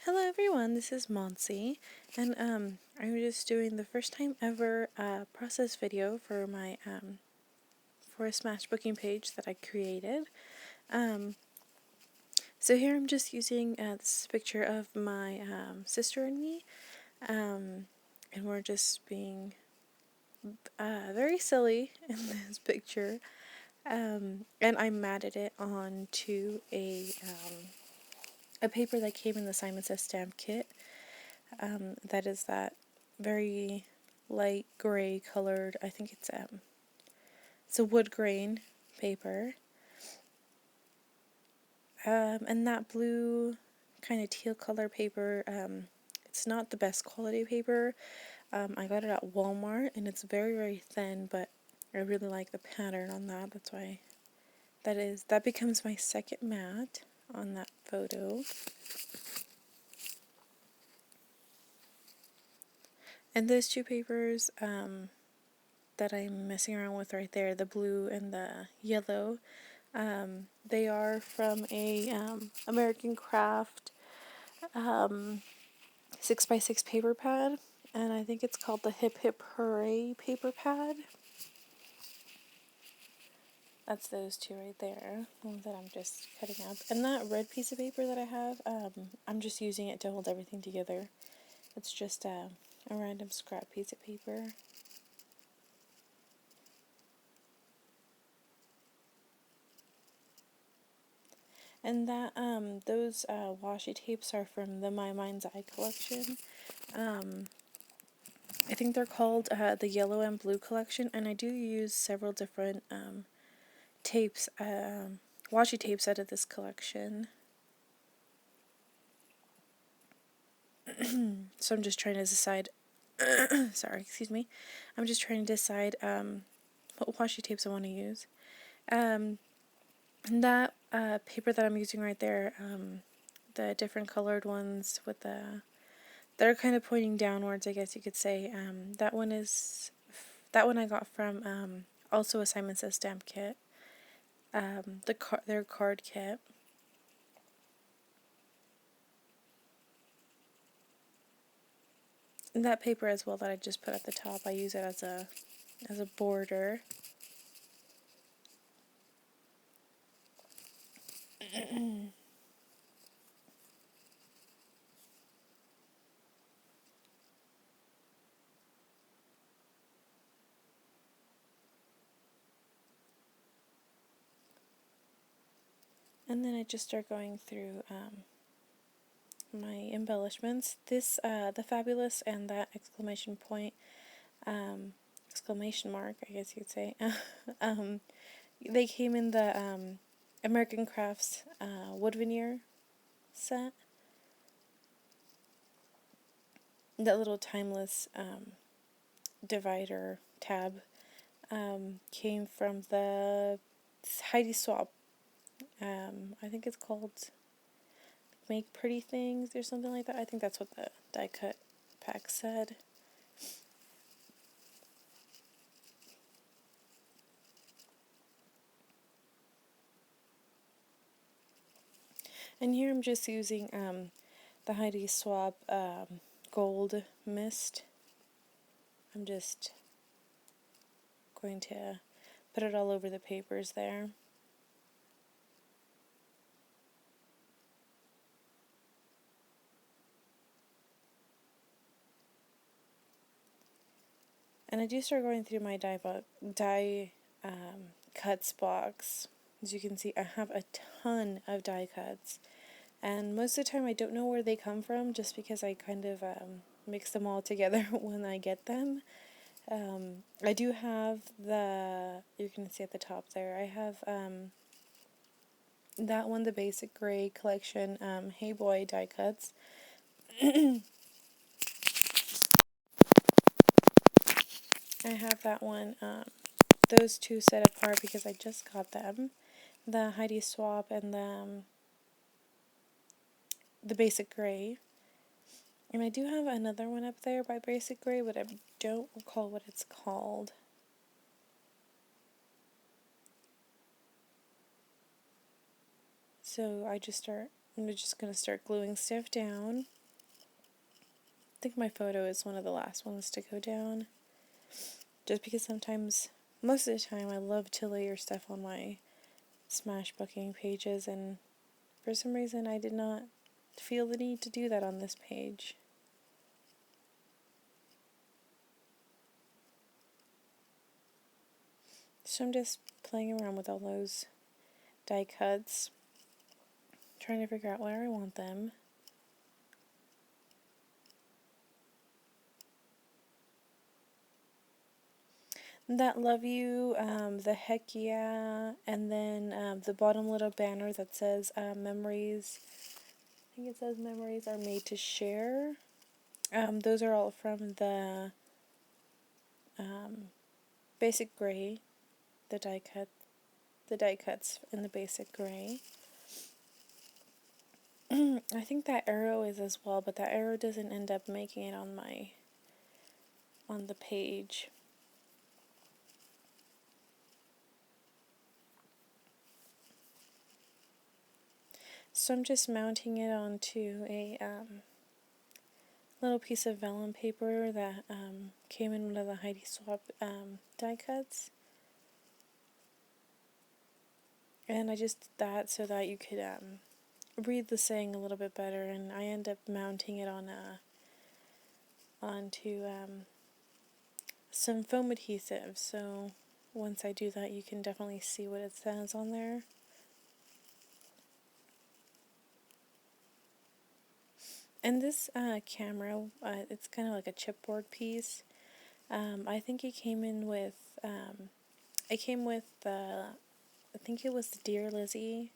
Hello everyone, this is Monsi, and I'm just doing the first time ever process video for my for a Smashbooking page that I created. So here I'm just using this picture of my sister and me, and we're just being very silly in this picture, and I matted it onto a paper that came in the Simon Says stamp kit. That is that very light gray colored, I think it's a wood grain paper. And that blue kind of teal color paper, it's not the best quality paper. I got it at Walmart and it's very, very thin, but I really like the pattern on that. That's why that becomes my second mat on that photo. And those two papers that I'm messing around with right there, the blue and the yellow, they are from a American Craft 6x6 paper pad, and I think it's called the Hip Hip Hooray paper pad. That's those two right there, ones that I'm just cutting up. And that red piece of paper that I have, I'm just using it to hold everything together. It's just a random scrap piece of paper. And that those washi tapes are from the My Mind's Eye collection. I think they're called the Yellow and Blue collection, and I do use several different tapes, washi tapes out of this collection. So I'm just trying to decide, sorry, excuse me, I'm just trying to decide what washi tapes I want to use. And that paper that I'm using right there, the different colored ones with that are kind of pointing downwards, I guess you could say, that one I got from also a Simon Says stamp kit, their card kit. And that paper as well that I just put at the top, I use it as a border. And then I just start going through my embellishments. This, the fabulous and that exclamation point, exclamation mark, I guess you'd say, they came in the American Crafts wood veneer set. That little timeless divider tab came from the Heidi Swap. I think it's called Make Pretty Things or something like that. I think that's what the die cut pack said. And here I'm just using the Heidi Swap gold mist. I'm just going to put it all over the papers there. And I do start going through my die cuts box. As you can see, I have a ton of die cuts. And most of the time I don't know where they come from, just because I kind of mix them all together when I get them. I do have you can see at the top there, I have that one, the Basic Gray collection, Hey Boy die cuts. I have that one, those two set apart because I just got them. The Heidi Swap and the Basic Gray. And I do have another one up there by Basic Gray, but I don't recall what it's called. So I just start I'm just going to start gluing stuff down. I think my photo is one of the last ones to go down. Just because sometimes, most of the time, I love to layer stuff on my Smashbooking pages, and for some reason I did not feel the need to do that on this page. So I'm just playing around with all those die cuts, trying to figure out where I want them. That love you, the heck yeah, and then the bottom little banner that says memories. I think it says memories are made to share. Those are all from the basic gray, the die cuts in the basic gray. I think that arrow is as well, but that arrow doesn't end up making it on the page. So I'm just mounting it onto a little piece of vellum paper that came in one of the Heidi Swap die cuts. And I just did that so that you could read the saying a little bit better, and I end up mounting it onto some foam adhesive, so once I do that you can definitely see what it says on there. And this camera, it's kind of like a chipboard piece. I think it came in with, I think it was the Dear Lizzie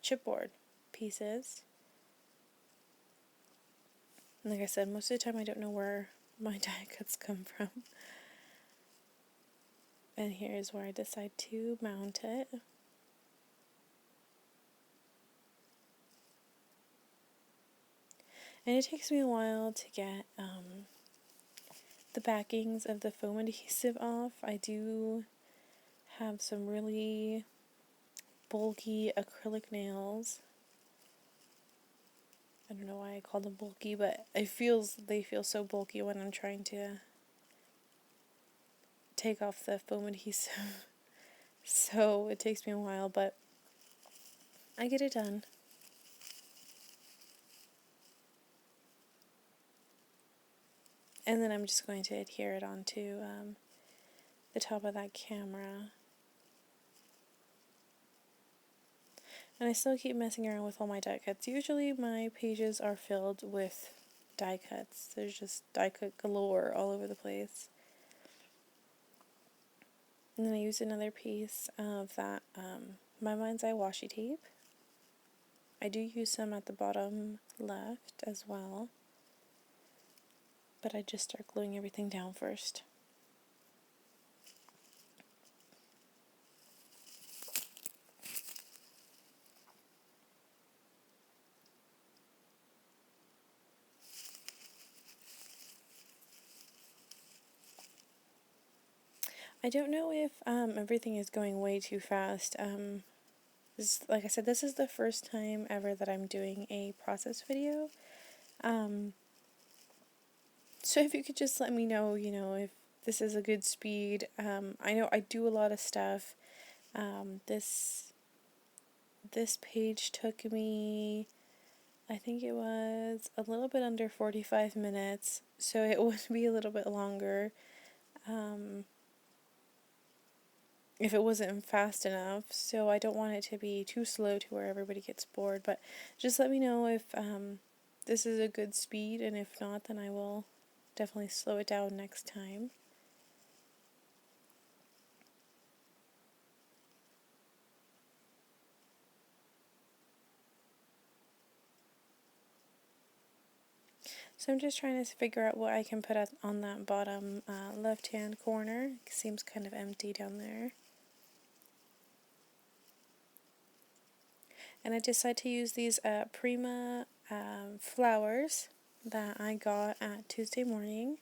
chipboard pieces. And like I said, most of the time I don't know where my die cuts come from. And here's where I decide to mount it. And it takes me a while to get the backings of the foam adhesive off. I do have some really bulky acrylic nails. I don't know why I call them bulky, but they feel so bulky when I'm trying to take off the foam adhesive. So it takes me a while, but I get it done. And then I'm just going to adhere it onto the top of that camera. And I still keep messing around with all my die cuts. Usually my pages are filled with die cuts. There's just die cut galore all over the place. And then I use another piece of that My Mind's Eye washi tape. I do use some at the bottom left as well, but I just start gluing everything down first. I don't know if everything is going way too fast. Like I said, this is the first time ever that I'm doing a process video. So if you could just let me know, if this is a good speed. I know I do a lot of stuff. This page took me, I think it was a little bit under 45 minutes, so it would be a little bit longer if it wasn't fast enough, so I don't want it to be too slow to where everybody gets bored, but just let me know if this is a good speed, and if not, then I will definitely slow it down next time. So I'm just trying to figure out what I can put on that bottom left-hand corner. It seems kind of empty down there. And I decided to use these Prima flowers that I got at Tuesday Morning.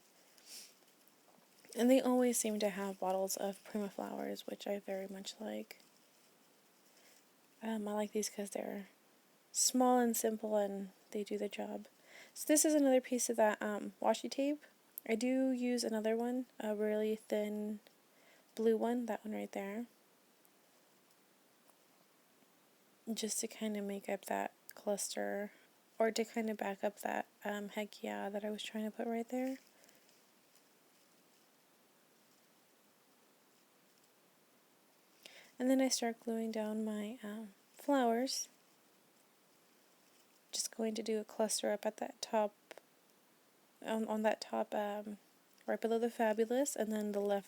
And they always seem to have bottles of Prima flowers, which I very much like. I like these because they're small and simple and they do the job. So this is another piece of that washi tape. I do use another one, a really thin blue one, that one right there, just to kind of make up that cluster, or to kind of back up that heck yeah that I was trying to put right there. And then I start gluing down my flowers. Just going to do a cluster up at that top, on that top, right below the fabulous, and then the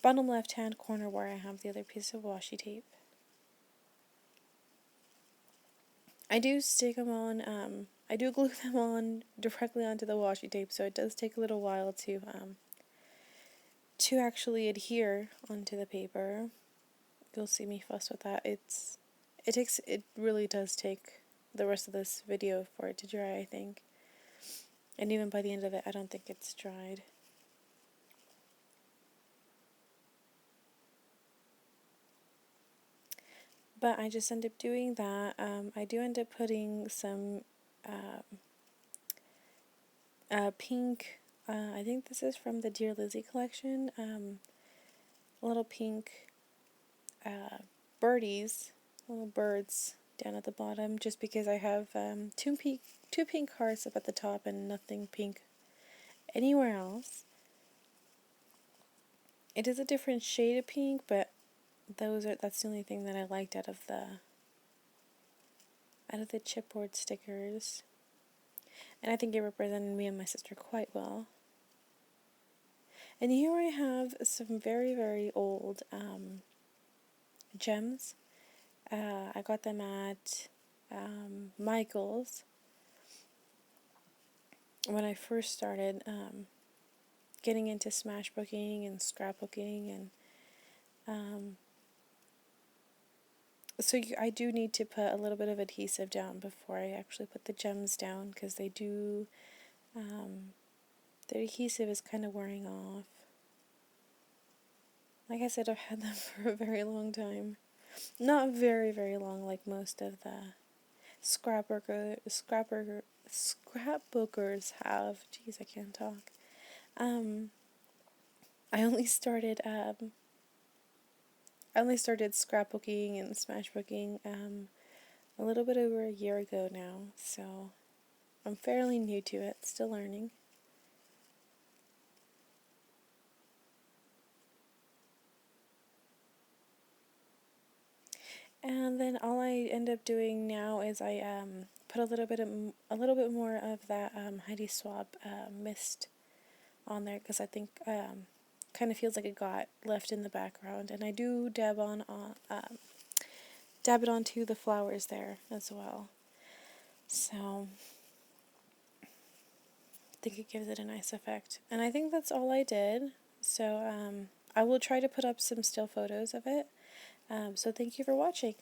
bottom left hand corner where I have the other piece of washi tape. I do stick them on, I do glue them on directly onto the washi tape, so it does take a little while to actually adhere onto the paper. You'll see me fuss with that. It really does take the rest of this video for it to dry, I think. And even by the end of it, I don't think it's dried. But I just end up doing that. I do end up putting some pink, I think this is from the Dear Lizzie collection, little pink birdies, little birds down at the bottom, just because I have two pink hearts up at the top and nothing pink anywhere else. It is a different shade of pink, but that's the only thing that I liked out of the chipboard stickers. And I think it represented me and my sister quite well. And here I have some very, very old gems. I got them at Michael's when I first started getting into smashbooking and scrapbooking, and so I do need to put a little bit of adhesive down before I actually put the gems down, because they do, the adhesive is kind of wearing off. Like I said, I've had them for a very long time. Not very, very long like most of the scrapbookers have. Jeez, I can't talk. I only started scrapbooking and smashbooking a little bit over a year ago now, so I'm fairly new to it, still learning. And then all I end up doing now is I put a little bit more of that Heidi Swapp mist on there, because I think kind of feels like it got left in the background, and I do dab it onto the flowers there as well. So I think it gives it a nice effect, and I think that's all I did. So I will try to put up some still photos of it. So thank you for watching.